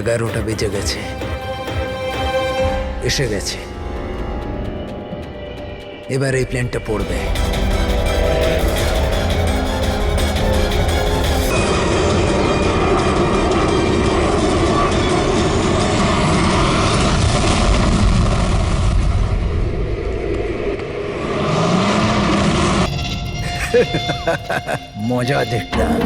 11টা বেজে গেছে, এসে গেছে। এবার এই প্লেনটা পড়বে। মজা দেখলাম।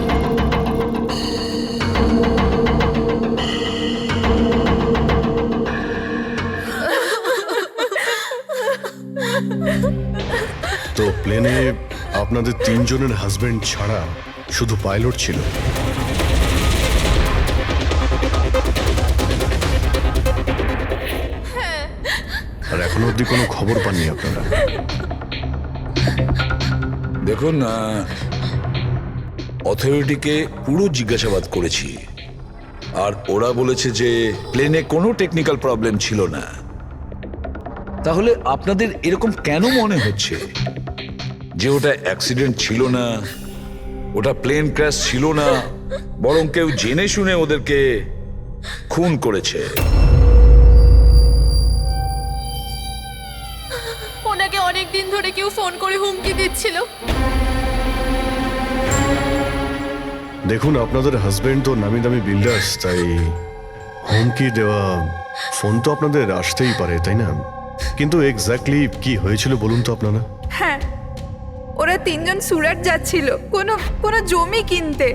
তো প্লেনে আপনাদের তিনজনের হাজবেন্ড ছাড়া শুধু পাইলট ছিল? আর এখনো অবধি কোনো খবর পাননি আপনারা? দেখুন, অথরিটিকে পুরো জিজ্ঞাসাবাদ করেছি, আর ওরা বলেছে যে প্লেনে কোনো টেকনিক্যাল প্রবলেম ছিল না। তাহলে আপনাদের এরকম কেন মনে হচ্ছে যে ওটা অ্যাক্সিডেন্ট ছিল না, ওটা প্লেন ক্র্যাশ ছিল না, বরং কেউ জেনে শুনে ওদেরকে খুন করেছে? ওনাকে অনেক দিন ধরে কেউ ফোন করে হুমকি দিচ্ছিল। দেখুন, আপনাদের হাজবেন্ড তো নামি দামি বিল্ডার্স, তাই হুমকি দেওয়া ফোন তো আপনাদের আসতেই পারে, তাই না? কিন্তু এক্স্যাক্টলি কি হয়েছিল বলুন তো আপনারা। হ্যাঁ, ওরা তিনজন সুরাট যাচ্ছিল কোনো জমি কিনতে,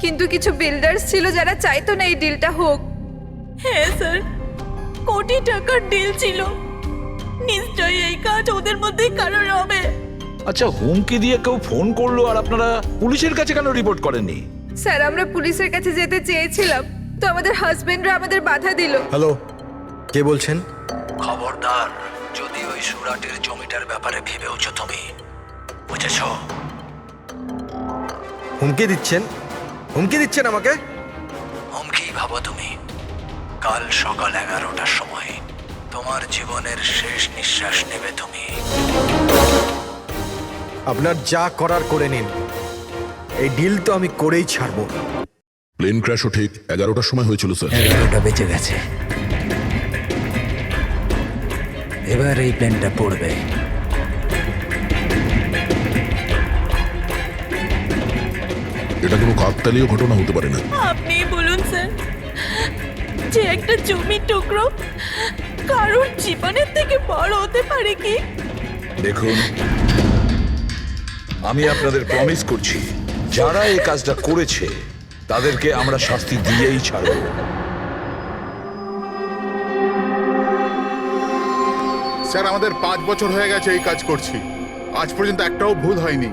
কিন্তু কিছু বিল্ডার্স ছিল যারা চাইতো না এই ডিলটা হোক। হ্যাঁ স্যার, কোটি টাকার ডিল ছিল। নিশ্চয়ই এই কাজ ওদের মধ্যে কারোর হবে। আচ্ছা, হুমকি দিয়ে কেউ ফোন করলো আর আপনারা পুলিশের কাছে কেন রিপোর্ট করেননি? স্যার, আমরা পুলিশের কাছে যেতে চেয়েছিলাম, তো আমাদের হাজবেন্ডরা আমাদের বাধা দিল। হ্যালো, কে বলছেন? খবরদার যদি ওই সুরাটের জমিটার ব্যাপারে ভেবেওছ তুমি, বুঝেছ? হুমকি দিচ্ছেন? হুমকি দিচ্ছেন আমাকে? হুমকি ভাবো তুমি। কাল সকাল 11টার সময় তোমার জীবনের শেষ নিঃশ্বাস নেবে তুমি। আপনার যা করার করে নিন, এই ডিল তো আমি করেই ছাড়বো। প্লেন ক্র্যাশও ঠিক 11টার সময় হয়েছিল স্যার। 11টা বেজে গেছে, এবার এই প্লেনটা পড়বে। এটা কোনো কাকতালীয় ঘটনা হতে পারে না। আপনি বলুন স্যার, যে একটা জমির টুকরো কারোর জীবনের থেকে বড় হতে পারে কি? দেখুন, আমি আপনাদের প্রমিস করছি, যারা এই কাজটা করেছে তাদেরকে আমরা শাস্তি দিয়েই ছাড়ব। স্যার, আমাদের 5 বছর হয়ে গেছে এই কাজ করছি, আজ পর্যন্ত একটাও ভুল হয়নি।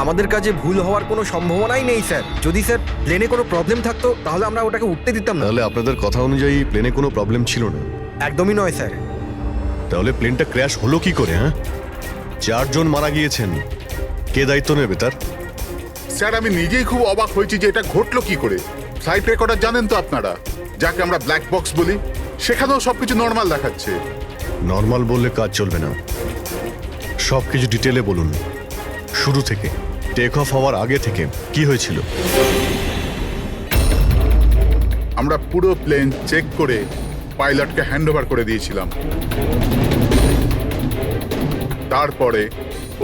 আমাদের কাজে ভুল হওয়ার কোনো সম্ভাবনাই নেই স্যার। যদি স্যার প্লেনে কোনো প্রবলেম থাকতো তাহলে আমরা ওটাকে উঠতে দিতাম না। তাহলে আপনাদের কথা অনুযায়ী প্লেনে কোনো প্রবলেম ছিল না? একদমই নয় স্যার। তাহলে প্লেনটা ক্র্যাশ হলো কি করে? হ্যাঁ, 4 জন মারা গিয়েছেন, কে দায়িত্ব নেবে তার? স্যার, আমি নিজেই খুব অবাক হয়েছি যে এটা ঘটলো কি করে। ফ্লাইট রেকর্ডার জানেন তো আপনারা, যাকে আমরা ব্ল্যাক বক্স বলি, সেখানেও সবকিছু নর্মাল দেখাচ্ছে। নর্মাল বললে কাজ চলবে না, সব কিছু ডিটেলে বলুন, শুরু থেকে, টেক অফ হওয়ার আগে থেকে কি হয়েছিল? আমরা পুরো প্লেন চেক করে পাইলটকে হ্যান্ডওভার করে দিয়েছিলাম। তারপরে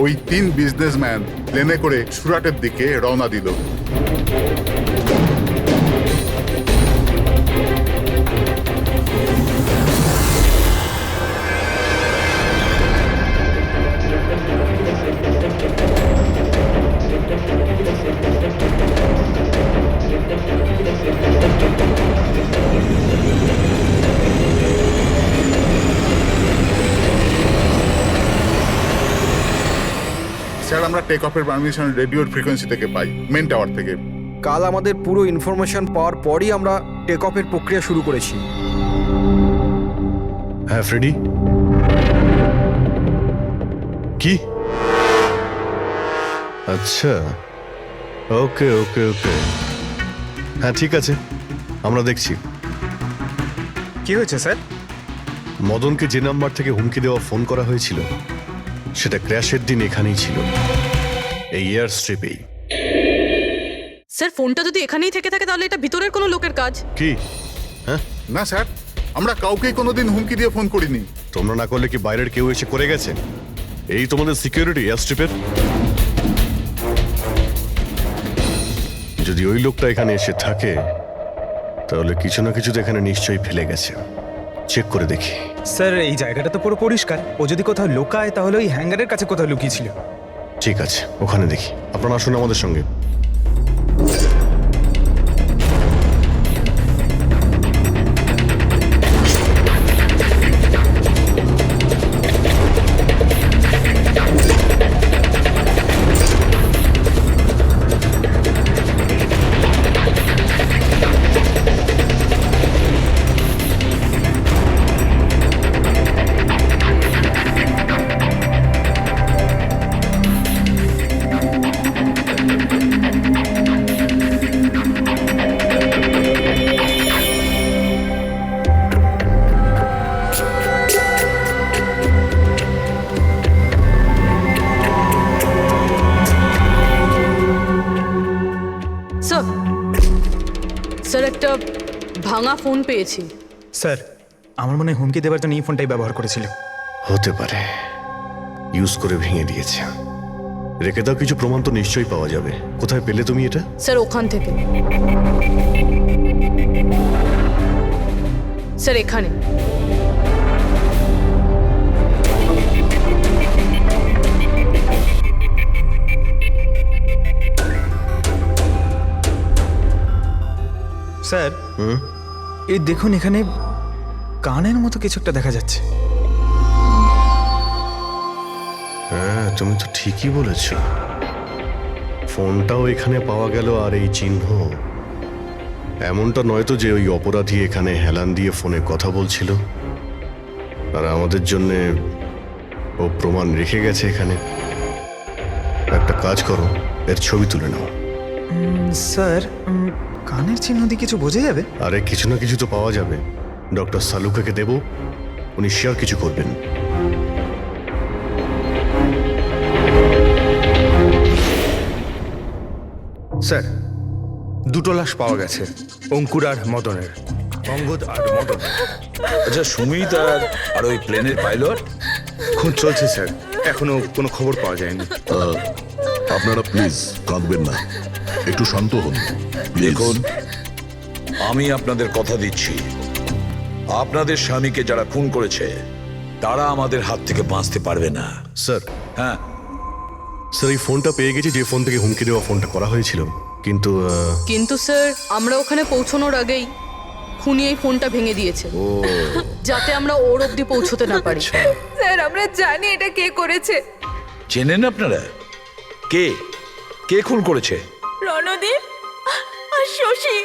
ওই 3 বিজনেসম্যান প্লেনে করে সুরাটের দিকে রওনা দিল। স্যার, আমরা টেক অফের পারমিশন রেডিওর ফ্রিকোয়েন্সি থেকে পাই, মেন টাওয়ার থেকে। কাল আমাদের পুরো ইনফরমেশন পাওয়ার পরই আমরা টেক অফের প্রক্রিয়া শুরু করেছি। হ্যাঁ ফ্রেডি, কি? আচ্ছা, ওকে ওকে ওকে, হ্যাঁ ঠিক আছে, আমরা দেখছি। কি হয়েছে স্যার? মদনকে যে নাম্বার থেকে হুমকি দেওয়া ফোন করা হয়েছিল সেটা ক্র্যাশের দিন এখানেই ছিল, এই এয়ার স্ট্রিপেই। স্যার, ফোনটা যদি এখানেই থেকে থাকে তাহলে এটা ভিতরের কোনো লোকের কাজ। কি হ্যাঁ না স্যার, আমরা কাউকেই কোনোদিন হুমকি দিয়ে ফোন করিনি। তোমরা না করলে কি বাইরের কেউ এসে করে গেছে? এই তোমাদের সিকিউরিটি এয়ারস্ট্রিপের? যদি ওই লোকটা এখানে এসে থাকে তাহলে কিছু না কিছু তো এখানে নিশ্চয়ই ফেলে গেছে। চেক করে দেখি। স্যার এই জায়গাটা তো পুরো পরিষ্কার, ও যদি কোথাও লুকায় তাহলে ওই হ্যাঙ্গারের কাছে কোথাও লুকিয়েছিল। ঠিক আছে, ওখানে দেখি। আপনারা আসুন আমাদের সঙ্গে। স্যার স্যার একটা ভাঙা ফোন পেয়েছি। স্যার আমার মনে হয় হুমকি দেওয়ার জন্য এই ফোনটাই ব্যবহার করেছিল। হতে পারে, ইউজ করে ভেঙে দিয়েছে। রেখে দাও, কিছু প্রমাণ তো নিশ্চয়ই পাওয়া যাবে। কোথায় পেলে তুমি এটা? স্যার ওখান থেকে। স্যার এখানে। স্যার এই দেখুন, এখানে কানের মতো কিছু একটা দেখা যাচ্ছে। হ্যাঁ, তুমি তো ঠিকই বলেছ। ফোনটাও এখানে পাওয়া গেল, আর এই চিহ্ন। এমনটা নয় তো যে ওই অপরাধী এখানে হেলান দিয়ে ফোনে কথা বলছিল আর আমাদের জন্য ও প্রমাণ রেখে গেছে এখানে। একটা কাজ করো, এর ছবি তুলে নাও। স্যার কানের চিহ্ন দিয়ে কিছু বোঝা যাবে? আরে কিছু না কিছু তো পাওয়া যাবে। ডক্টর সালুকাকে দেব, উনি শিওর কিছু করবেন। স্যার দুটো লাশ পাওয়া গেছে, অঙ্কুর আর মদনের। অঙ্গদ আর মদন। আচ্ছা, সুমিত আর ওই প্লেনের পাইলট? খুন চলছে স্যার, এখনো কোনো খবর পাওয়া যায়নি। আপনারা প্লিজ কাঁদবেন না, একটু শান্ত হন প্লিজ। দেখুন, আমি আপনাদের কথা দিচ্ছি, আপনাদের স্বামীকে যারা খুন করেছে তারা আমাদের হাত থেকে বাঁচতে পারবে না। স্যার, হ্যাঁ, স্যার এই ফোনটা পেয়ে গেছি, যে ফোন থেকে হুমকি দেওয়া ফোনটা করা হয়েছিল। কিন্তু স্যার আমরা ওখানে পৌঁছানোর আগেই খুনি এই ফোনটা ভেঙে দিয়েছে, যাতে আমরা ওর অবধি পৌঁছতে না পারি। স্যার আমরা জানি এটা কে করেছে। চেনেন আপনারা? কে কে খুন করেছে? রণদীপ আর শশী।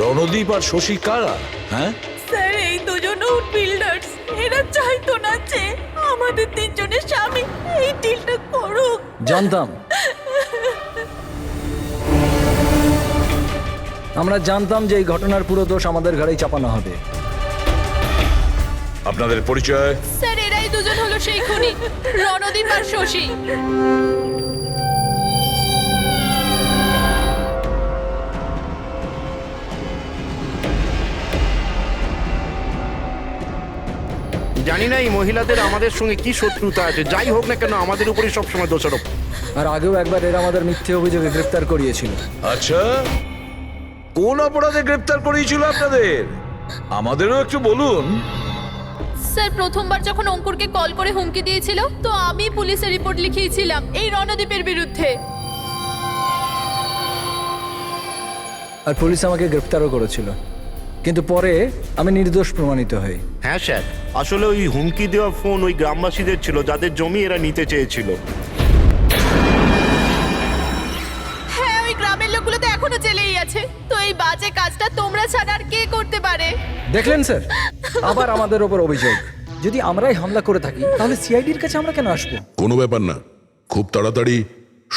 রণদীপ আর শশী কারা? হ্যাঁ স্যার এই দুজন উড বিল্ডার্স। এরা চাইতো না যে আমাদের তিনজনের স্বামী এই ডিলটা করুক। জানতাম, আমরা জানতাম যে এই ঘটনার পুরো দোষ আমাদের ঘাড়েই চাপানো হবে। আপনাদের পরিচয়? স্যার এরাই দুজন হলো সেই খুনি, রণদীপ আর শশী। জানি না এই মহিলাদের আমাদের সঙ্গে কি শত্রুতা আছে। যাই হোক না কেন, আমাদের উপরই সবসময় দোষারোপ। আর আগেও একবার এরা আমাদের মিথ্যে অভিযোগে গ্রেফতার করিয়েছিল। আচ্ছা, কোন অপরাধে গ্রেফতার করিয়েছিল আপনাদের? আমাদেরও একটু বলুন। স্যার প্রথমবার যখন অঙ্কুরকে কল করে হুমকি দিয়েছিল, তো আমি পুলিশে রিপোর্ট লিখিয়েছিলাম এই রণদীপের বিরুদ্ধে। আর পুলিশ আমাকে গ্রেফতারও করেছিল, কিন্তু পরে আমি নির্দোষ প্রমাণিত হই। হ্যাঁ স্যার, আসলে ওই হুমকি দেওয়া ফোন ওই গ্রামবাসীদের ছিল যাদের জমি এরা নিতে চেয়েছিল। হ্যাঁ, ওই গ্রামের লোকগুলো তো এখনো জেলেই আছে। তো এই বাজে কাজটা তোমরা ছাড়া আর কে করতে পারে? দেখলেন স্যার, আবার আমাদের ওপর অভিযোগ। যদি আমরাই হামলা করে থাকি তাহলে সিআইডির কাছে আমরা কেন আসবো? কোনো ব্যাপার না, খুব তাড়াতাড়ি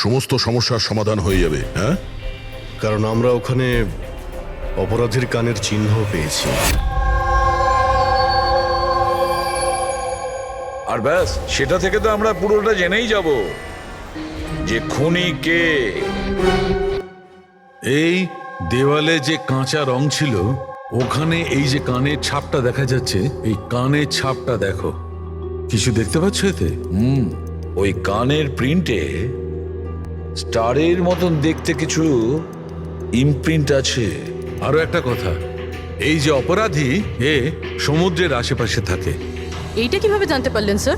সমস্ত সমস্যার সমাধান হয়ে যাবে। হ্যাঁ, কারণ আমরা ওখানে অপরাধীর কানের চিহ্ন পেয়েছি। আর ব্যাস, সেটা থেকে তো আমরা পুরোটা জেনেই যাব যে খুনি কে। এই দেওয়ালে যে কাঁচা রং ছিল ওখানে এই যে কানের ছাপটা দেখা যাচ্ছে, এই কানের ছাপটা দেখো, কিছু দেখতে পাচ্ছ এতে? ওই কানের প্রিন্টে স্টারের মতন দেখতে কিছু ইমপ্রিন্ট আছে। আরো একটা কথা, এই যে অপরাধী এ সমুদ্রের আশেপাশে থাকে। এইটা কিভাবে জানতে পারলেন স্যার?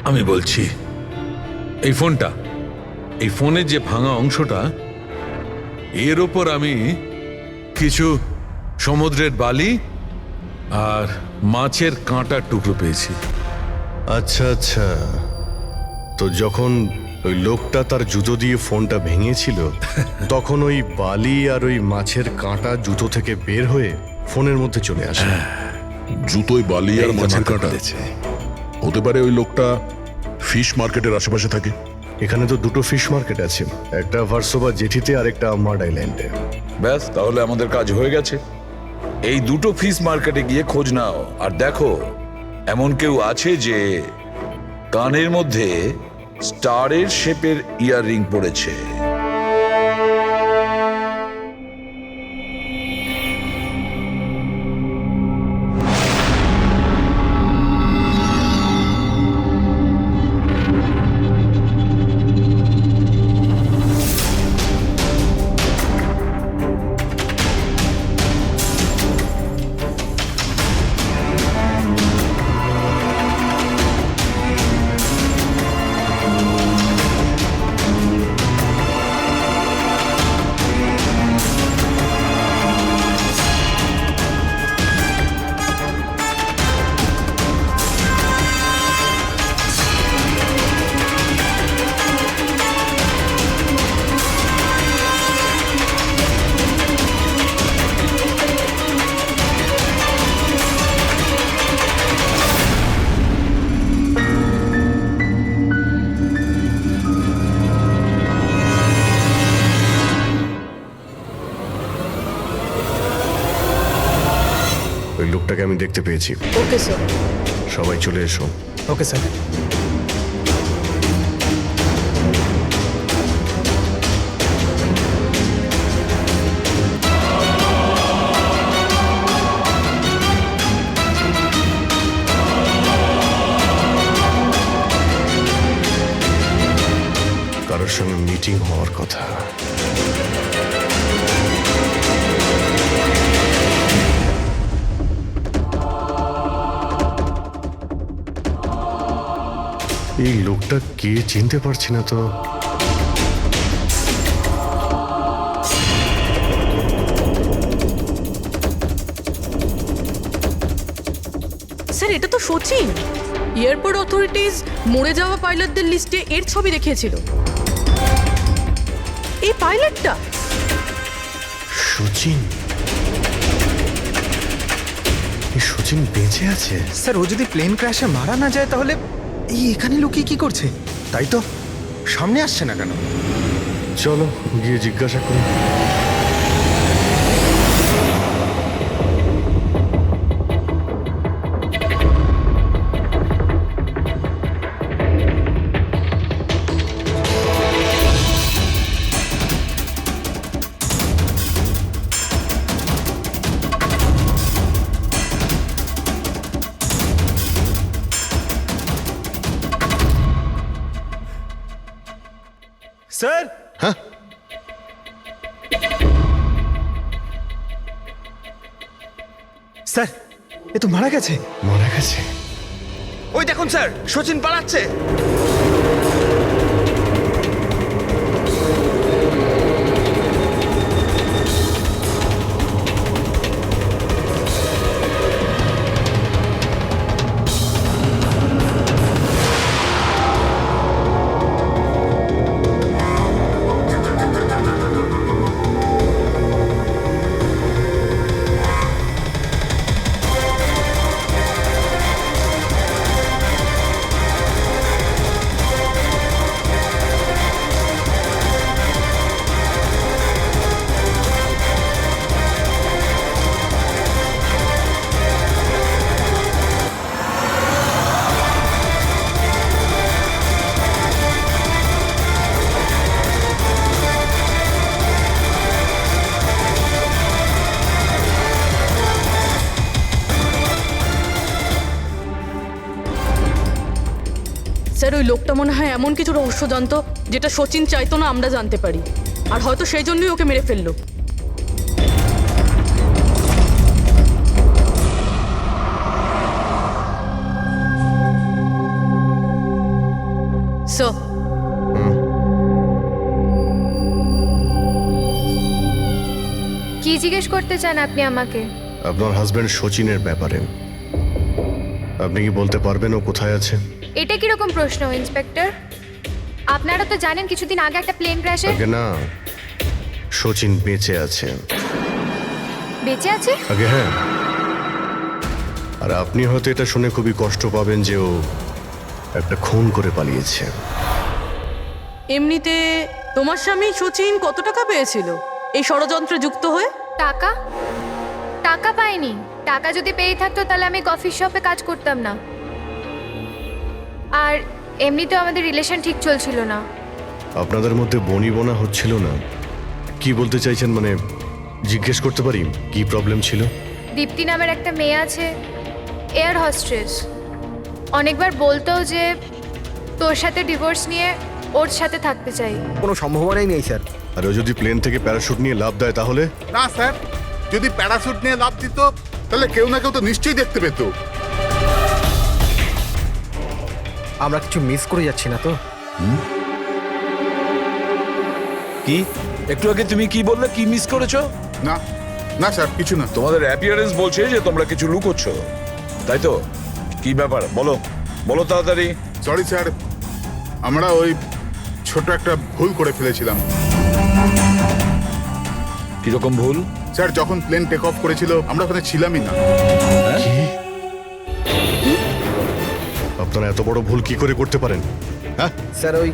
আমি বলছি, এই ফোনটা, এই ফোনের যে ভাঙা অংশটা, এর ওপর আমি কিছু সমুদ্রের বালি আর মাছের কাঁটার টুকরো পেয়েছি। আচ্ছা আচ্ছা, তো যখন ওই লোকটা তার জুতো দিয়ে ফোনটা ভেঙেছিল তখন ওই বালি আর ওই মাছের কাঁটা জুতো থেকে বের হয়ে ফোনের মধ্যে চলে আসে। জুতোয় বালি আর এই তো মাছের মাথা কাঁটা খুলেছে। হতে পারে ওই লোকটা ফিশ মার্কেটের আশেপাশে থাকে। এখানে তো দুটো ফিশ মার্কেট আছে, একটা ভার্সোভা জেটিতে আর একটা আম্মার্ড আইল্যান্ডে। ব্যাস, তাহলে আমাদের কাজ হয়ে গেছে। এই দুটো ফিশ মার্কেটে গিয়ে খোঁজ নাও আর দেখো এমন কেউ আছে যে কানের মধ্যে স্টারের শেপের ইয়াররিং পড়েছে। ওই লোকটাকে আমি দেখতে পেয়েছি। Okay sir. সবাই চলে এসো। Okay sir. কারোর সঙ্গে মিটিং হওয়ার কথা। এই লোকটা কে চিনতে পারছি না তো। স্যার, এটা তো সচিন। এয়ারপোর্ট অথরিটিজ মরে যাওয়া পাইলটদের লিস্টে এর ছবি দেখিয়েছিল। এই পাইলটটা সচিন, এই সচিন বেঁচে আছে? স্যার, ও যদি প্লেন ক্র্যাশে মারা না যায় তাহলে এই এখানে লুকিয়ে কি করছে? তাই তো, সামনে আসছে না কেন? চলো গিয়ে জিজ্ঞাসা করি। স্যার। হ্যাঁ, স্যার, এ তো মারা গেছে। মারা গেছে? ওই দেখুন স্যার, সচিন পালাচ্ছে। স্যার ওই লোকটা মনে হয় এমন কিছু রহস্য জানতো যেটা সচিন চাইতো না আমরা জানতে পারি, আর হয়তো সেই জন্যই ওকে মেরে ফেললো। স্যার, কি জিজ্ঞেস করতে চান আপনি আমাকে? আপনার হাজবেন্ড সচিনের ব্যাপারে আপনি কি বলতে পারবেন ও কোথায় আছে? এটা কিরকম প্রশ্ন ইন্সপেক্টর? আপনারা তো জানেন কিছুদিন আগে একটা প্লেন ক্র্যাশে। আগে না, সচিন বেঁচে আছে। বেঁচে আছে? আগে হ্যাঁ। আর আপনি হয়তো এটা শুনে খুবই কষ্ট পাবেন যে ও একটা খুন করে পালিয়েছে। এমনিতে তোমার স্বামী সচিন কত টাকা পেয়েছিল এই ষড়যন্ত্রে যুক্ত হয়ে? টাকা? টাকা পাইনি। টাকা যদি পেয়ে থাকতো তাহলে আমি কফি শপে কাজ করতাম না। আর এমনিতেও আমাদের রিলেশন ঠিক চলছিল না। আপনাদের মধ্যে বনিবনা হচ্ছিল না? কি বলতে চাইছেন, মানে জিজ্ঞেস করতে পারি কি প্রবলেম ছিল? দীপ্তি নামের একটা মেয়ে আছে, এয়ার হোস্টেস। অনেকবার বলতো যে তোর সাথে ডিভোর্স নিয়ে ওর সাথে থাকতে চাই। কোনো সম্ভাবনাই নেই স্যার। আর ও যদি প্লেন থেকে প্যারাশুট নিয়ে লাফ দেয় তাহলে? না স্যার, যদি প্যারাশুট নিয়ে লাভ দিত তাহলে কেউ না কেউ তো নিশ্চয়ই দেখতে পেত। আমরা কিছু মিস করে যাচ্ছি না তো? কি একটু আগে তুমি কি বললে, কি মিস করেছো? না না স্যার, কিছু না। তোমাদের অ্যাপিয়ারেন্স বলছে যে তোমরা কিছু লুকোচ্ছ, তাই তো? কি ব্যাপার বলো, বলো তাড়াতাড়ি। সরি স্যার, আমরা ওই ছোট একটা ভুল করে ফেলেছিলাম। কিরকম ভুল? স্যার, যখন প্লেন টেক অফ করেছিল আমরা ওখানে ছিলামই না। আপনারা এত বড় ভুল কি করে করতে পারেন? হ্যাঁ স্যার, ওই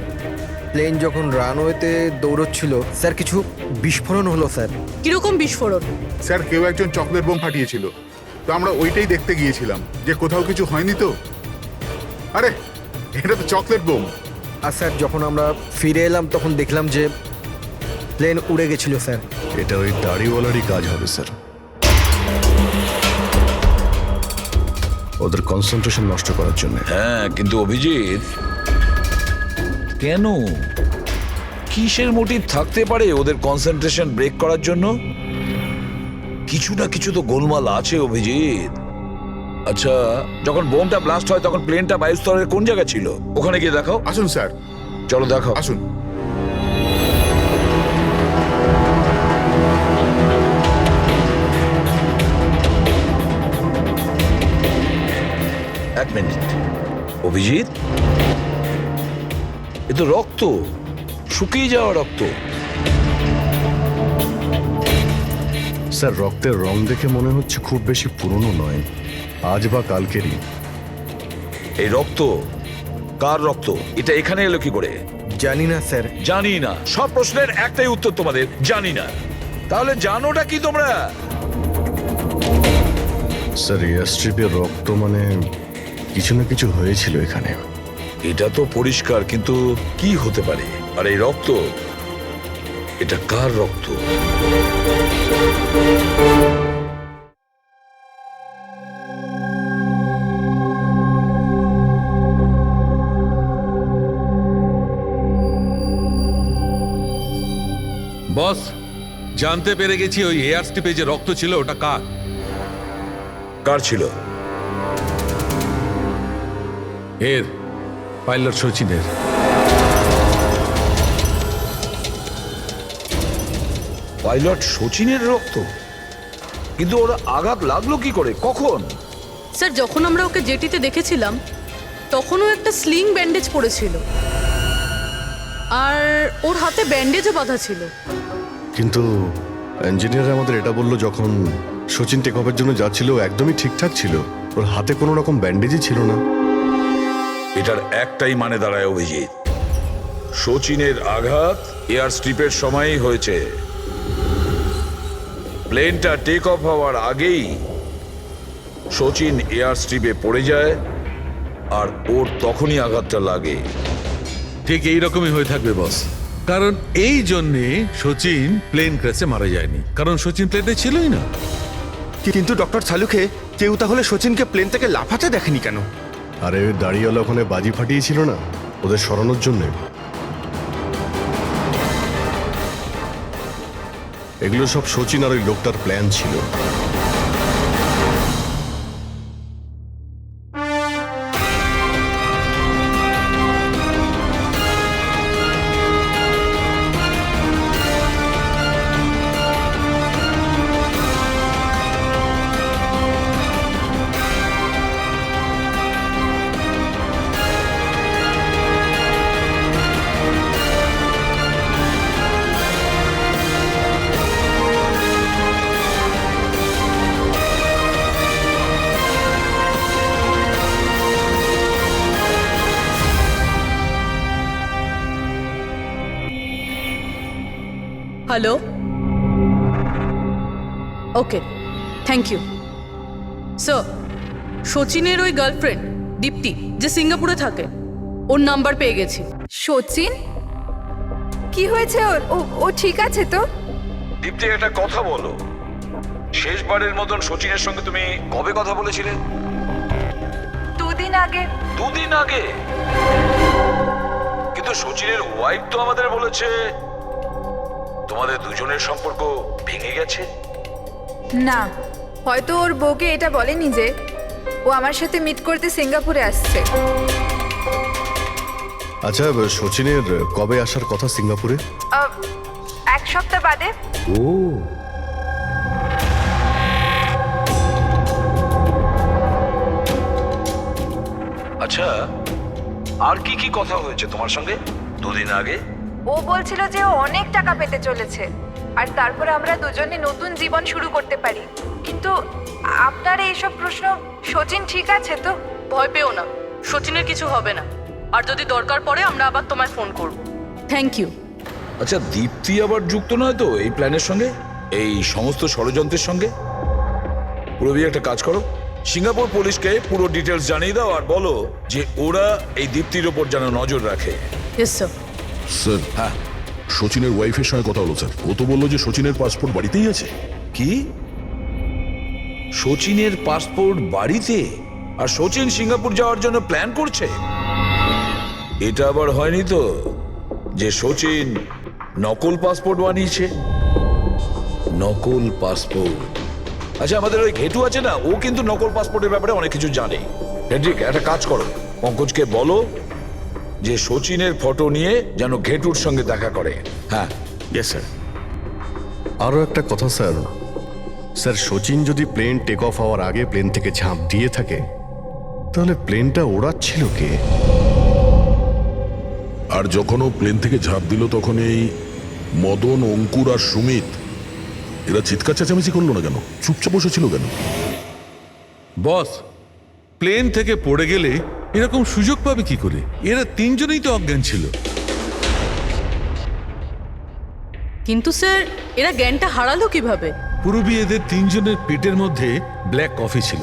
প্লেন যখন রানওয়েতে দৌড়চ্ছিল স্যার কিছু বিস্ফোরণ হলো স্যার। কিরকম বিস্ফোরণ? স্যার, কেউ একজন চকলেট বোম ফাটিয়েছিল, তো আমরা ওইটাই দেখতে গিয়েছিলাম যে কোথাও কিছু হয়নি তো। আরে এটা তো চকলেট বোম। আর স্যার যখন আমরা ফিরে এলাম তখন দেখলাম যে প্লেন উড়ে গেছিল স্যার। এটা ওই দাড়িওয়ালারই কাজ হবে স্যার। ওদের কনসেন্ট্রেশন নষ্ট করার জন্য। হ্যাঁ, কিন্তু অভিজিৎ, কেন? কিসের মোটিভ থাকতে পারে ওদের কনসেন্ট্রেশন ব্রেক করার জন্য? কিছু না কিছু তো গোলমাল আছে অভিজিৎ। আচ্ছা, যখন বোমটা ব্লাস্ট হয় তখন প্লেনটা বায়ুস্তরের কোন জায়গা ছিল? ওখানে গিয়ে দেখাও। আসুন স্যার। চলো দেখাও। আসুন। এক মিনিট অভিজিৎ, এ তো রক্ত, শুকিয়ে যাওয়া রক্ত। স্যার, রক্তের রং দেখে মনে হচ্ছে খুব বেশি পুরনো নয়, আজ বা কালকেরই। এই রক্ত কার রক্ত? এটা এখানে এলো কি করে? জানি না স্যার। জানি না? সব প্রশ্নের একটাই উত্তর তোমাদের, জানি না। তাহলে জানোটা কি তোমরা? স্যার, এয়ার স্ট্রিপের রক্ত মানে কিছু না কিছু হয়েছিল এখানে। এটা তো পরিষ্কার, কিন্তু কি হতে পারে? আর এই রক্ত, এটা কার রক্ত? বস, জানতে পেরে গেছি ওই এয়ার স্ট্রিপে যে রক্ত ছিল ওটা কার? কার ছিল? এর পাইলট সচিনের। পাইলট সচিনের রক্ত? কিন্তু ওরা আঘাত লাগলো কি করে, কখন? স্যার, যখন আমরা ওকে জেটিতে দেখেছিলাম তখনও একটা স্লিং ব্যান্ডেজ পড়েছিল, আর ওর হাতে ব্যান্ডেজও বাঁধা ছিল। কিন্তু ইঞ্জিনিয়ার আমাদের এটা বললো যখন সচিন টেক অফের জন্য যাচ্ছিল একদমই ঠিকঠাক ছিল, ওর হাতে কোনো রকম ব্যান্ডেজই ছিল না। এটার একটাই মানে দাঁড়ায় অভিজিৎ, সচিনের আঘাত এয়ার স্ট্রিপের সময়ই হয়েছে। প্লেনটা টেক অফ হওয়ার আগেই সচিন এয়ার স্ট্রিপে পড়ে যায়, আর ওর তখনই আঘাতটা লাগে। ঠিক এইরকমই হয়ে থাকবে বস, কারণ এই জন্যে সচিন প্লেন ক্র্যাশে মারা যায়নি, কারণ সচিন প্লেনে ছিলই না। কিন্তু ডক্টর সালুকে কেউ তাহলে সচিনকে প্লেন থেকে লাফাতে দেখেনি কেন? আরে ওই দাড়িওয়ালা ওখানে বাজি ফাটিয়েছিল না ওদের সরানোর জন্যে। এগুলো সব সচিন আর ওই লোকটার প্ল্যান ছিল। Hello, okay, thank you sir. সচিনের ওই গার্লফ্রেন্ড দীপ্তি যে সিঙ্গাপুরে থাকে, ওর নাম্বার পেয়ে গেছি। সচিন কি হয়েছে ওর? ও ঠিক আছে তো? দীপ্তি, একটা কথা বলো, শেষবারের মতন সচিনের সঙ্গে তুমি কবে কথা বলেছিলে? 2 দিন আগে। 2 দিন আগে? কিন্তু সচিনের ওয়াইফ তো আমাদের বলেছে তোমাদের দুজনের সম্পর্ক ভেঙে গেছে। না, হয়তো ওর বউকে এটা বলেনি যে ও আমার সাথে মিট করতে সিঙ্গাপুরে আসছে। আচ্ছা, সচিনের কবে আসার কথা সিঙ্গাপুরে? 1 সপ্তাহ বাদে। ও, আচ্ছা, আর কি কি কথা হয়েছে তোমার সঙ্গে 2 দিন আগে? ও বলছিল যে ও অনেক টাকা পেতে চলেছে আর তারপরে আমরা দুজনে নতুন জীবন শুরু করতে পারি। কিন্তু আপনার এইসব প্রশ্ন, সচিন ঠিক আছে তো? ভয় পেও না, সচিনের কিছু হবে না। আর যদি দরকার পড়ে আমরা আবার তোমায় ফোন করব। Thank you. আচ্ছা, দীপ্তি আবার যুক্ত নয় তো এই প্ল্যানের সঙ্গে, এই সমস্ত ষড়যন্ত্রের সঙ্গে? পুরবি, একটা কাজ করো, সিঙ্গাপুর পুলিশকে পুরো ডিটেলস জানিয়ে দাও আর বলো যে ওরা এই দীপ্তির ওপর যেন নজর রাখে। Yes sir. স্যার, হ্যাঁ, সচিনের ওয়াইফের সঙ্গে কথা হলো স্যার। ও তো বললো যে সচিনের পাসপোর্ট বাড়িতেই আছে। কি? সচিনের পাসপোর্ট বাড়িতে? আর সচিন সিঙ্গাপুর যাওয়ার জন্য প্ল্যান করছে? এটা আবার হয়নি তো যে সচিন নকল পাসপোর্ট বানিয়েছে? নকল পাসপোর্ট? আচ্ছা, আমাদের ওই ঘেটু আছে না, ও কিন্তু নকল পাসপোর্টের ব্যাপারে অনেক কিছু জানে। হেড্রিক, একটা কাজ করো, পঙ্কজকে বলো যে সচিনের ফটো নিয়ে যেন ঘেটুর সঙ্গে দেখা করে। হ্যাঁ। Yes sir. আরও একটা কথা স্যার, সচিন যদি প্লেন টেক অফ হওয়ার আগে প্লেন থেকে ঝাঁপ দিয়ে থাকে তাহলে প্লেনটা ওড়াচ্ছিল কে? আর যখন ও প্লেন থেকে ঝাঁপ দিল তখন এই মদন, অঙ্কুর আর সুমিত এরা চিৎকার চেঁচামেচি করলো না কেন? চুপচাপ বসেছিল কেন? বস, প্লেন থেকে পড়ে গেলে এরকম সুযোগ পাবে কি করে? এরা 3 জনেই তো অজ্ঞান ছিল। কিন্তু স্যার, এরা জ্ঞানটা হারালো কিভাবে? পুরবী, এদের 3 জনের পেটের মধ্যে ব্ল্যাক কফি ছিল,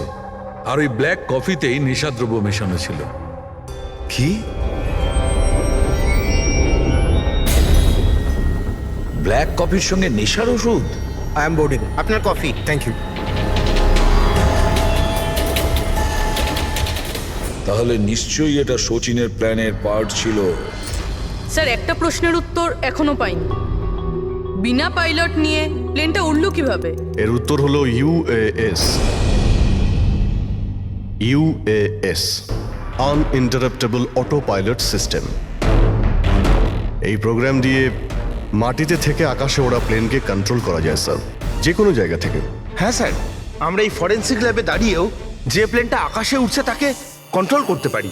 আর ওই ব্ল্যাক কফিতেই নেশাদ্রব্য মেশানো ছিল। কি? ব্ল্যাক কফির সঙ্গে নেশার ওষুধ? I am boarding. আপনার কফি, থ্যাংক ইউ। তাহলে নিশ্চয়ই এটা সচিনের প্ল্যানের পার্ট ছিল। স্যার, একটা প্রশ্নের উত্তর এখনো পাইনি। বিনা পাইলট নিয়ে প্লেনটা উড়লো কিভাবে? এর উত্তর হলো UAS. UAS, আনইন্টারাপ্টেবল auto pilot system. এই প্রোগ্রাম দিয়ে মাটিতে থেকে আকাশে ওড়া প্লেনকে কন্ট্রোল করা যায় স্যার, যে কোনো জায়গা থেকে। হ্যাঁ স্যার, আমরা এই ফরেন্সিক ল্যাবে দাঁড়িয়েও যে প্লেনটা আকাশে উঠছে তাকে কন্ট্রোল করতে পারি।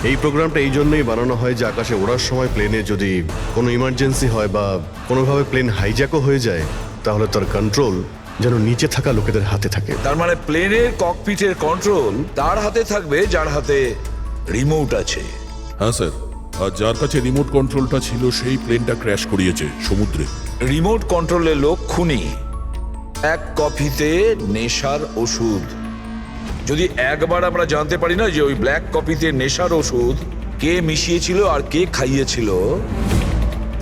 এই প্রোগ্রামটা এই জন্যই বানানো হয় যে আকাশে ওড়ার সময় প্লেনে যদি কোনো ইমার্জেন্সি হয় বা কোনোভাবে প্লেন হাইজ্যাকও হয়ে যায় তাহলে তার কন্ট্রোল যেন নিচে থাকা লোকেদের হাতে থাকে। তার মানে প্লেনের ককপিটের কন্ট্রোল তার হাতে থাকবে যার হাতে রিমোট আছে। হ্যাঁ স্যার, আর যার কাছে রিমোট কন্ট্রোলটা ছিল সেই প্লেনটা ক্র্যাশ করিয়েছে সমুদ্রে। রিমোট কন্ট্রোলের লোক খুনি। এক কফিতে নেশার ওষুধ। যদি একবার আমরা জানতে পারি না যে ওই ব্ল্যাক কফিতে নেশার ওষুধ কে মিশিয়েছিল আর কে খাইয়েছিল,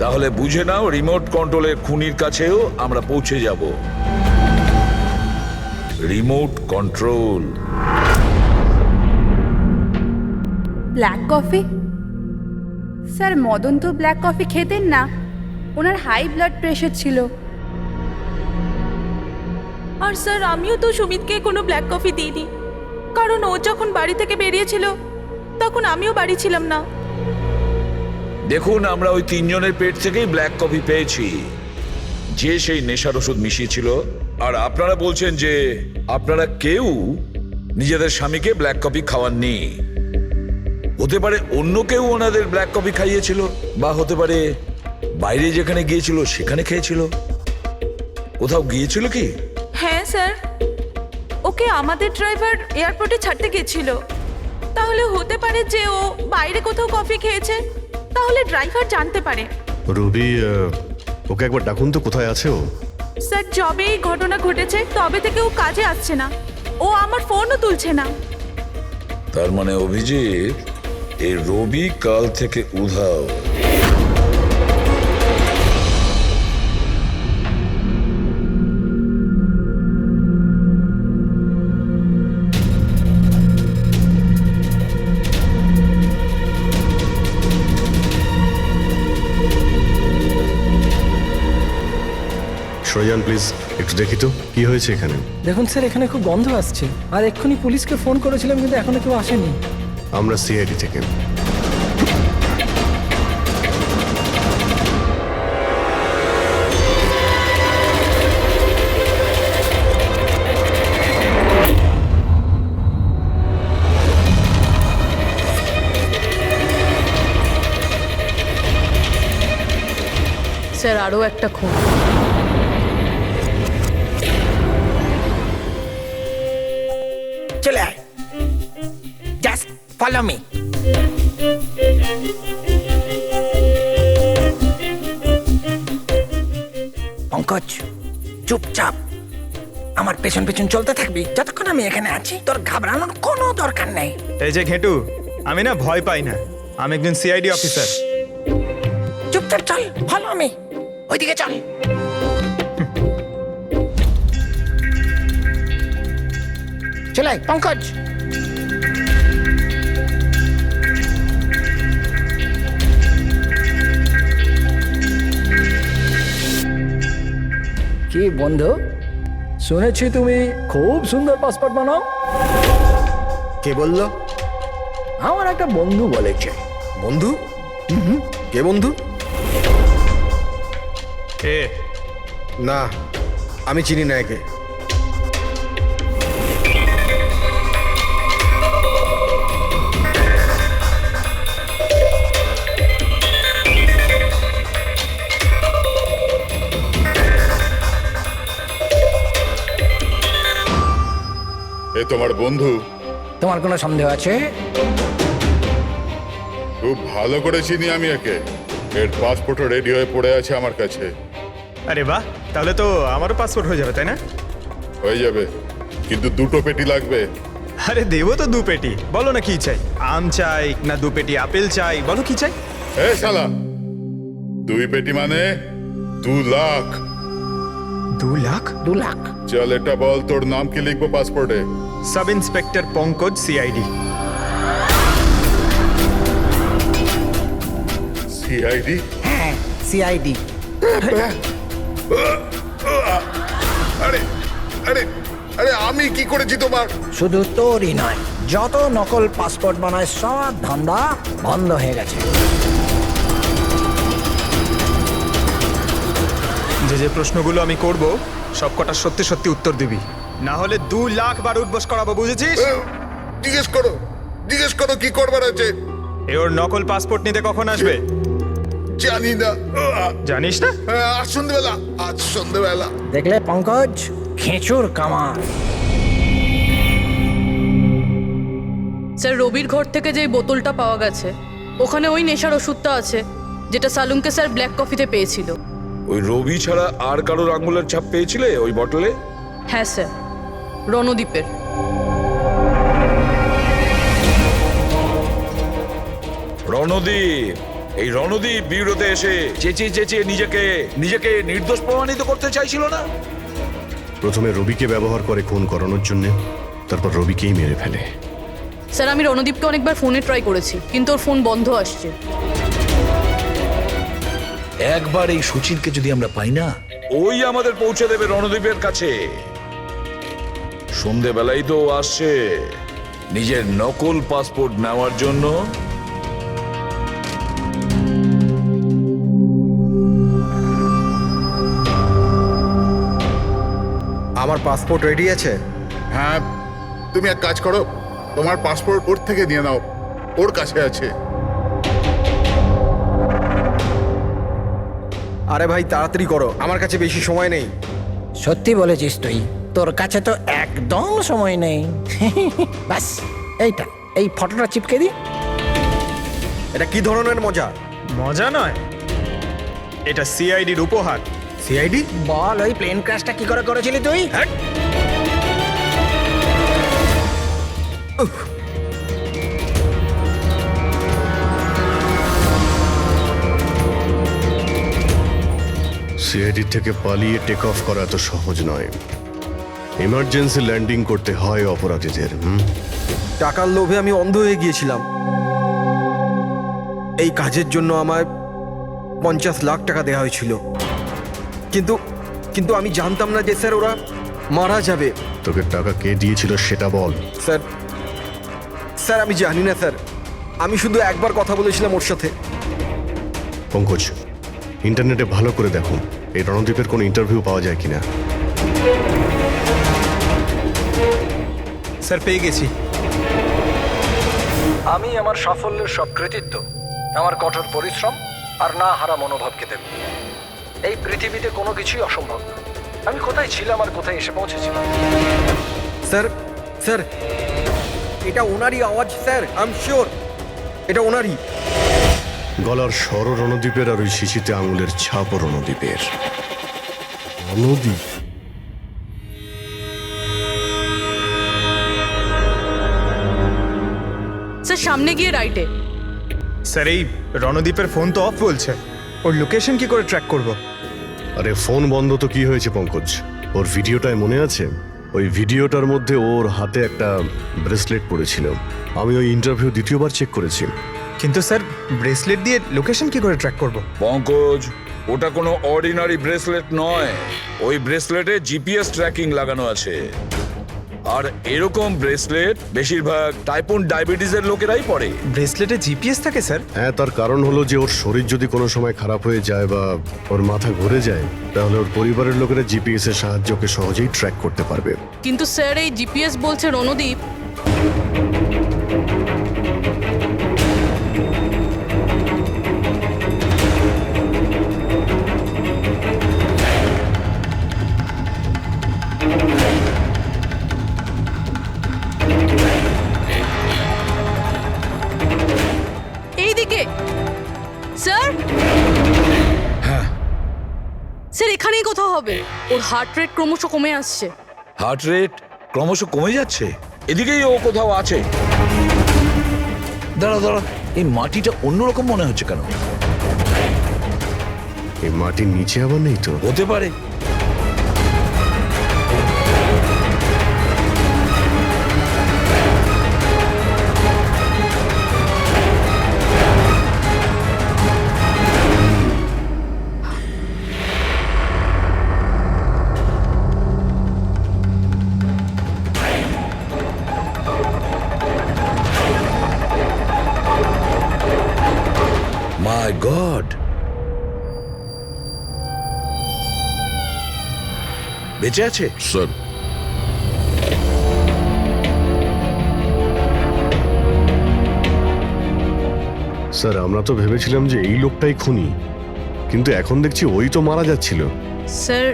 তাহলে বুঝে নাও রিমোট কন্ট্রোলের খুনির কাছেও আমরা পৌঁছে যাব। Remote control. Black coffee? Sir Madan তো ব্ল্যাক কফি খেতেন না, ওনার হাই ব্লাড প্রেশার ছিল। আর স্যার আমিও তো সুমিতকে কোনো ব্ল্যাক কফি দিইনি, কারণ ও যখন বাড়ি থেকে বেরিয়েছিল তখন আমিও বাড়ি ছিলাম না। দেখুন, আমরা ওই তিনজনের পেট থেকেই ব্ল্যাক কফি পেয়েছি, যে সেই নেশার ওষুধ মিশিয়েছিল। আর আপনারা বলছেন যে আপনারা কেউ নিজেদের স্বামীকে ব্ল্যাক কফি খাওয়াননি। হতে পারে অন্য কেউ ওনাদের ব্ল্যাক কফি খাইয়েছিল, বা হতে পারে বাইরে যেখানে গিয়েছিল সেখানে খেয়েছিল। কোথাও গিয়েছিল কি? হ্যাঁ স্যার, ওকে আমাদের ড্রাইভার এয়ারপোর্টে ছাড়তে গিয়েছিল। তাহলে হতে পারে যে ও বাইরে কোথাও কফি খেয়েছে, তাহলে ড্রাইভার জানতে পারে। রবি, ওকে একবার ডাকুন তো, কোথায় আছে ও? স্যার যবে এই ঘটনা ঘটেছে তবে থেকে ও কাজে আসছে না, ও আমার ফোনও তুলছে না। তার মানে অভিজিৎ, এই রবি কাল থেকে উধাও। সরজান প্লিজ একটু দেখি তো কি হয়েছে এখানে। দেখুন স্যার, এখানে খুব গন্ধ আসছে, আর এক্ষুনি পুলিশকে ফোন করেছিলাম কিন্তু এখনো কেউ আসেনি। আমরা সিআইডি থেকে। স্যার আরও একটা খুন। চলে আয়, জাস্ট ফলো মি। পঙ্কজ, চুপচাপ আমার পেছন পেছন চলতে থাকবি যতক্ষণ আমি এখানে আছি। তোর ঘাবড়ানোর কোনো দরকার নেই। এই যে ঘেটু, আমি না ভয় পাই না, আমি একজন সিআইডি অফিসার। চুপচাপ চল, ফলো মি, ওইদিকে চল। চলে আয় পঙ্কজ। কি বন্ধু, শুনেছি তুমি খুব সুন্দর পাসপোর্ট বানাও। কে বললো? আমার একটা বন্ধু বলেছে। বন্ধু? কে বন্ধু? এ না, আমি চিনি না একে। এ তোমার বন্ধু? তোমার কোনো সন্দেহ আছে? খুব ভালো করে চিনি আমি একে। এর পাসপোর্টও রেডি হয়ে পড়ে আছে আমার কাছে। আরে বাহ, তাহলে তো আমারও পাসপোর্ট হয়ে যাবে, তাই না? হয়ে যাবে, কিন্তু দুটো পেটি লাগবে। আরে দেবো তো 2 পেটি। বলো না কি চাই, আম চাই না 2 পেটি আপেল চাই, বলো কি চাই। এ শালা, 2 পেটি মানে 2 লাখ। 2 লাখ? 2 লাখ? চল এটা বল, তোর নাম কি লিখবো পাসপোর্টে? Sub inspector Pankaj, CID. CID? হ্যাঁ, সিআইডি। আরে আরে আরে, আমি কি করেছি তোমার? শুধু তোরই নয়, যত নকল পাসপোর্ট বানায় সব ধান্দা বন্ধ হয়ে গেছে। যে যে প্রশ্নগুলো আমি করব সব কটা সত্যি সত্যি উত্তর দিবি, না হলে 2 লাখ বার উঠবস করাবো, বুঝেছিস? জিজ্ঞেস করো কি করবার আছে। এ ওর নকল পাসপোর্ট নিতে কখন আসবে? জানি না। জানিস না? আজ সন্ধ্যেবেলা। দেখলে পঙ্কজ, খেঁচুর কামার। স্যার রবির ঘর থেকে যে বোতলটা পাওয়া গেছে, ওখানে ওই নেশার ওষুধটা আছে যেটা সালুমকে স্যার ব্ল্যাক কফিতে পেয়েছিল। ওই রবি ছাড়া আর কারোর আঙুলের ছাপ পেয়েছিলে ওই বটলে? হ্যাঁ স্যার, রণদ্বীপের। রণদ্বীপ, এই রণদ্বীপ বিউরোতে এসে চেঁচিয়ে চেঁচিয়ে নিজেকে নির্দোষ প্রমাণিত করতে চাইছিল না? প্রথমে রবিকে ব্যবহার করে খুন করানোর জন্য, তারপর রবিকেই মেরে ফেলে। স্যার আমি রণদীপকে অনেকবার ফোনে ট্রাই করেছি কিন্তু ওর ফোন বন্ধ আসছে। একবার এই সচিনকে যদি আমরা পাই না, ওই আমাদের পৌঁছে দেবে রণদ্বীপের কাছে। সন্ধেবেলায় তো ও আসছে নিজের নকল পাসপোর্ট নেওয়ার জন্য। আমার পাসপোর্ট রেডি আছে? হ্যাঁ, তুমি এক কাজ করো, তোমার পাসপোর্ট ওর থেকে নিয়ে নাও, ওর কাছে আছে। আরে ভাই তাড়াতাড়ি করো, আমার কাছে বেশি সময় নেই। সত্যি বলেছিস তুই, তোর কাছে তো একদম সময় নেই। ব্যাস এইটা, এই ফটোটা চিপকে দি। এটা কি ধরনের মজা? মজা নয়, এটা সিআইডির উপহার। সিআইডি? বল, ওই প্লেন ক্র্যাশটা কি করে করেছিলি তুই? সিআইডি থেকে পালিয়ে টেক অফ করা এত সহজ নয়। ইমার্জেন্সি ল্যান্ডিং করতে হয় অপরাধীদের। টাকার লোভে আমি অন্ধ হয়ে গিয়েছিলাম। এই কাজের জন্য আমায় 50 লাখ টাকা দেওয়া হয়েছিল, কিন্তু কিন্তু আমি জানতাম না যে স্যার ওরা মারা যাবে। তোকে টাকা কে দিয়েছিল সেটা বল। স্যার স্যার আমি জানি না স্যার, আমি শুধু একবার কথা বলেছিলাম ওর সাথে। পঙ্কজ, ইন্টারনেটে ভালো করে দেখো এই রণদ্বীপের কোনো ইন্টারভিউ পাওয়া যায় কিনা। স্যার পেয়ে গেছি। আমি আমার সাফল্যের সব কৃতিত্ব আমার কঠোর পরিশ্রম আর না হারা মনোভাবকে দেব। এই পৃথিবীতে কোনো কিছুই অসম্ভব না। আমি কোথায় ছিলাম আর কোথায় এসে পৌঁছেছিলাম। স্যার স্যার এটা ওনারই আওয়াজ স্যার, আই এম শিওর এটা ওনারই। গলার স্বর রণদ্বীপের আর ওই শিশিতে আঙুলের ছাপও রণদ্বীপের। রণদ্বীপ? স্যার সামনে গিয়ে রাইটে। স্যার এই রণদীপের ফোন তো অফ বলছে, ওর লোকেশন কি করে ট্র্যাক করব? আরে ফোন বন্ধ তো কি হয়েছে পঙ্কজ, ওর ভিডিওটায় মনে আছে? ওই ভিডিওটার মধ্যে ওর হাতে একটা ব্রেসলেট পড়েছিল। আমি ওই ইন্টারভিউ দ্বিতীয়বার চেক করেছি। কিন্তু স্যার ব্রেসলেট দিয়ে লোকেশন কি করে ট্র্যাক করব? পঙ্কজ, ওটা কোনো অর্ডিনারি ব্রেসলেট নয়। ওই ব্রেসলেটে জিপিএস ট্র্যাকিং লাগানো আছে। আর এরকম ব্রেসলেট বেশিরভাগ টাইপ 1 ডায়াবেটিসের লোকেরাই পরে। ব্রেসলেটে জিপিএস থাকে স্যার? হ্যাঁ, তার কারণ হলো যে ওর শরীর যদি কোনো সময় খারাপ হয়ে যায় বা ওর মাথা ঘুরে যায়, তাহলে ওর পরিবারের লোকেরা জিপিএস এর সাহায্যকে সহজেই ট্র্যাক করতে পারবে। কিন্তু স্যার এই জিপিএস বলছে রণদীপ। এইদিকে স্যার। হ্যাঁ স্যার এখানেই কোথাও হবে। ওর হার্ট রেট ক্রমশ কমে আসছে। হার্ট রেট ক্রমশ কমে যাচ্ছে? এদিকেই ও কোথাও আছে। দাঁড়া দাঁড়া, এই মাটিটা অন্যরকম মনে হচ্ছে কেন? এই মাটির নিচে আবার নেই তো? হতে পারে। মাই গড, বেঁচে আছে? স্যার স্যার আমরা তো ভেবেছিলাম যে এই লোকটাই খুনি, কিন্তু এখন দেখছি ওই তো মারা যাচ্ছিল। স্যার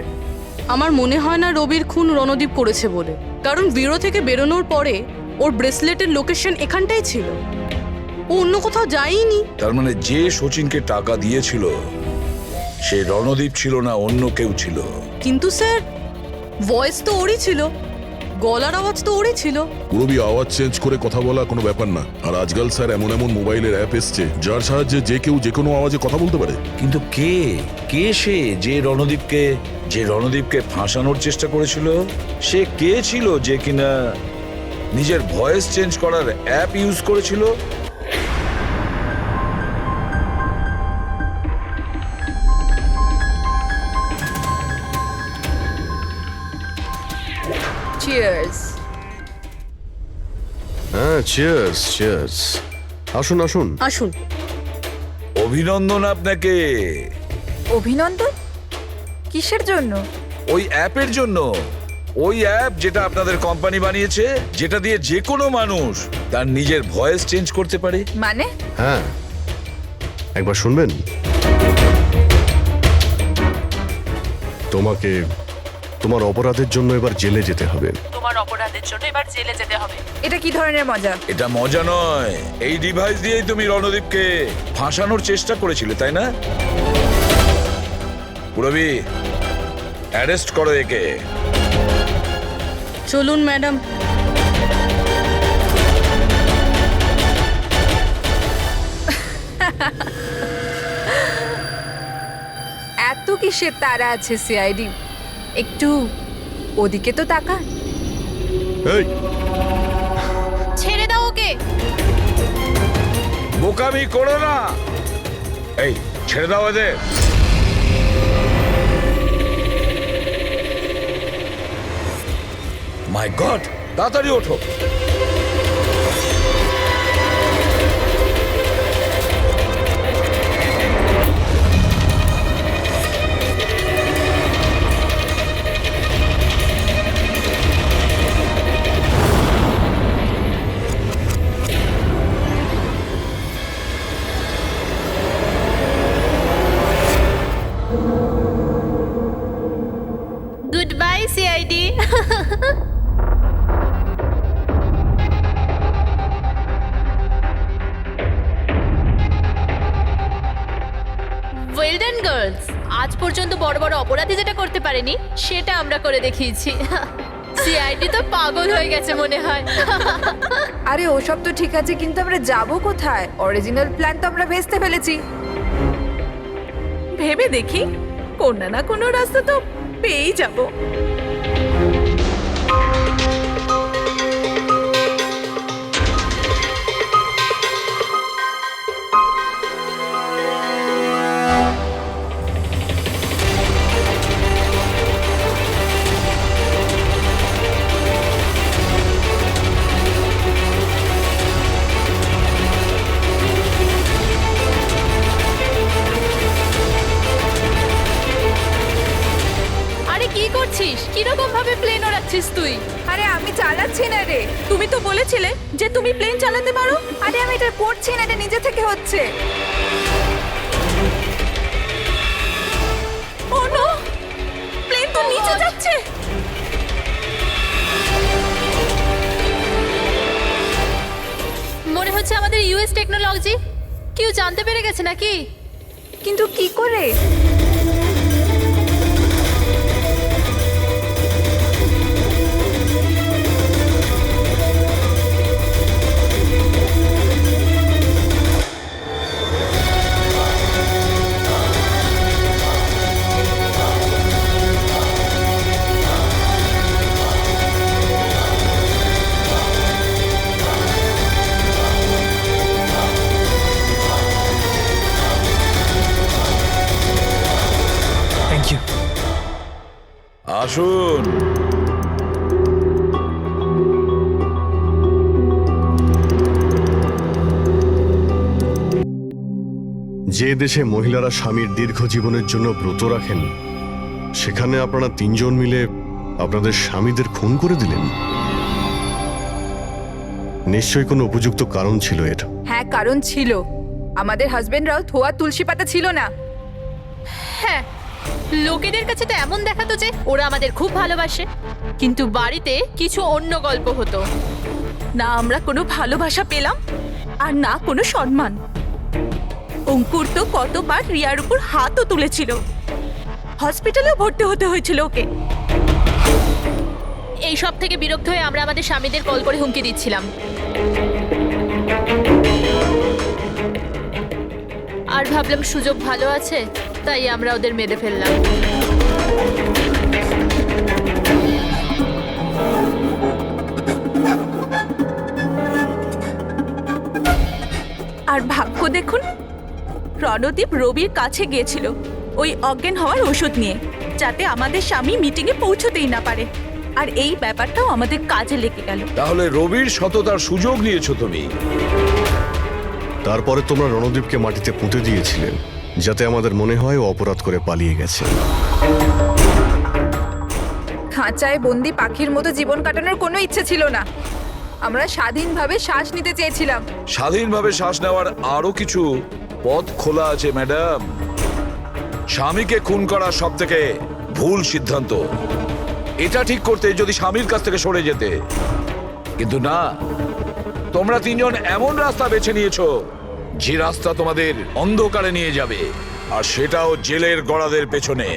আমার মনে হয় না রবির খুন রণদীপ করেছে বলে, কারণ ব্যুরো থেকে বেরোনোর পরে ওর ব্রেসলেটের লোকেশন এখানটাই ছিল, ও অন্য কোথাও যায়নি। তার মানে যে সচিনকে টাকা দিয়েছিল সে রণদীপ ছিল না, অন্য কেউ ছিল। কিন্তু স্যার ভয়েস তো ওরই ছিল, গলার আওয়াজ তো ওরই ছিল। পুরোবি আওয়াজ চেঞ্জ করে কথা বলা কোনো ব্যাপার না। আর আজকাল স্যার এমন এমন মোবাইলের অ্যাপ এসছে যার সাহায্যে যে কেউ যে কোনো আওয়াজে কথা বলতে পারে। কিন্তু কে কে সে যে রণদীপকে ফাঁসানোর চেষ্টা করেছিল? সে কে ছিল যে কিনা নিজের ভয়েস চেঞ্জ করার অ্যাপ ইউজ করেছিল। চিয়ার্স। হ্যাঁ, চিয়ার্স চিয়ার্স। আসুন আসুন। আসুন। অভিনন্দন আপনাকে। অভিনন্দন? কিসের জন্য? ওই অ্যাপের জন্য। ওই অ্যাপ যেটা আপনাদের কোম্পানি বানিয়েছে, যেটা দিয়ে যে কোনো মানুষ তার নিজের ভয়েস চেঞ্জ করতে পারে। মানে? হ্যাঁ, একবার শুনবেন? তোমাকে তোমার অপরাধের জন্য এবার জেলে যেতে হবে। তোমার অপরাধের জন্য এবার জেলে যেতে হবে। এটা কি ধরনের মজা? এটা মজা নয়। এই ডিভাইস দিয়েই তুমি রণদীপকে ফাঁসানোর চেষ্টা করেছিলে, তাই না? পুরবি, অ্যারেস্ট করো একে। চলুন ম্যাডাম। এত কিসের তারা আছে সিআইডি? একটু ওদিকে তো তাকান। এই, ছেড়ে দাও ওকে। বোকামি করো না। এই, ছেড়ে দাও এদের। মাই গড, তাড়াতাড়ি ওঠো। Good bye CID. Well done girls. আজ পর্যন্ত বড় বড় অপরাধী যেটা করতে পারেনি সেটা আমরা করে দেখিয়েছি। সিআইডি তো পাগল হয়ে গেছে মনে হয়। আরে ওসব তো ঠিক আছে, কিন্তু আমরা যাব কোথায়? অরিজিনাল প্ল্যান তো আমরা ভেস্তে ফেলেছি। ভেবে দেখি, কোনো না কোনো রাস্তা তো পেয়েই যাব। আরে কি করছিস? কিরকম ভাবে প্লেন ওড়াচ্ছিস তুই? আরে আমি চালাচ্ছি না রে। তুমি তো বলেছিলে যে তুমি প্লেন চালাতে পারো। আরে আমি এটা করছি না, এটা নিজে থেকে হচ্ছে। ও নো, প্লেন তো নিচে যাচ্ছে। মনে হচ্ছে আমাদের ইউএস টেকনোলজি কেউ জানতে পেরে গেছে নাকি? কিন্তু কি করে? Thank you. আসুন। যে দেশে মহিলারা স্বামীর দীর্ঘ জীবনের জন্য ব্রত রাখেন, সেখানে আপনারা তিনজন মিলে আপনাদের স্বামীদের খুন করে দিলেন। নিশ্চয়ই কোনো উপযুক্ত কারণ ছিল এর। হ্যাঁ, কারণ ছিল। আমাদের হাজবেন্ডরাও ধোয়া তুলসী পাতা ছিল না। হ্যাঁ, লোকেদের কাছে তো এমন দেখাতো যে ওরা আমাদের খুব ভালোবাসে, কিন্তু বাড়িতে কিছু অন্য গল্প হতো। না আমরা কোনো ভালোবাসা পেলাম, আর না কোনো সম্মান। অঙ্কুর তো কতবার রিয়ার উপর হাতও তুলেছিল। হসপিটালেও ভর্তি হতে হয়েছিল ওকে। এই সব থেকে বিরক্ত হয়ে আমরা আমাদের স্বামীদের কল করে হুমকি দিচ্ছিলাম। আর ভাবলাম সুযোগ ভালো আছে, তাই আমরা ওদের মেরে ফেললাম। আর ভাগ্য দেখুন, রণদীপ রবির কাছে গিয়েছিল ওই অজ্ঞান হওয়ার ওষুধ নিয়ে, যাতে আমাদের স্বামী মিটিংয়ে পৌঁছতেই না পারে। আর এই ব্যাপারটাও আমাদের কাজে লেগে গেল। তাহলে রবির সততার সুযোগ নিয়েছো তুমি। তারপরে তোমরা রণদীপকে মাটিতে পুঁতে দিয়েছিলেন, যাতে আমাদের মনে হয় ও অপরাধ করে পালিয়ে গেছে। খাঁচায় বন্দি পাখির মতো জীবন কাটানোর কোনো ইচ্ছে ছিল না। আমরা স্বাধীনভাবে শ্বাস নিতে চেয়েছিলাম। স্বাধীনভাবে শ্বাস নেওয়ার আরো কিছু পথ খোলা আছে ম্যাডাম। স্বামীকে খুন করা সব থেকে ভুল সিদ্ধান্ত। এটা ঠিক করতে যদি স্বামীর কাছ থেকে সরে যেতে, কিন্তু না, তোমরা তিনজন এমন রাস্তা বেছে নিয়েছো যে রাস্তা তোমাদের অন্ধকারে নিয়ে যাবে, আর সেটাও জেলের গড়াদের পেছনে।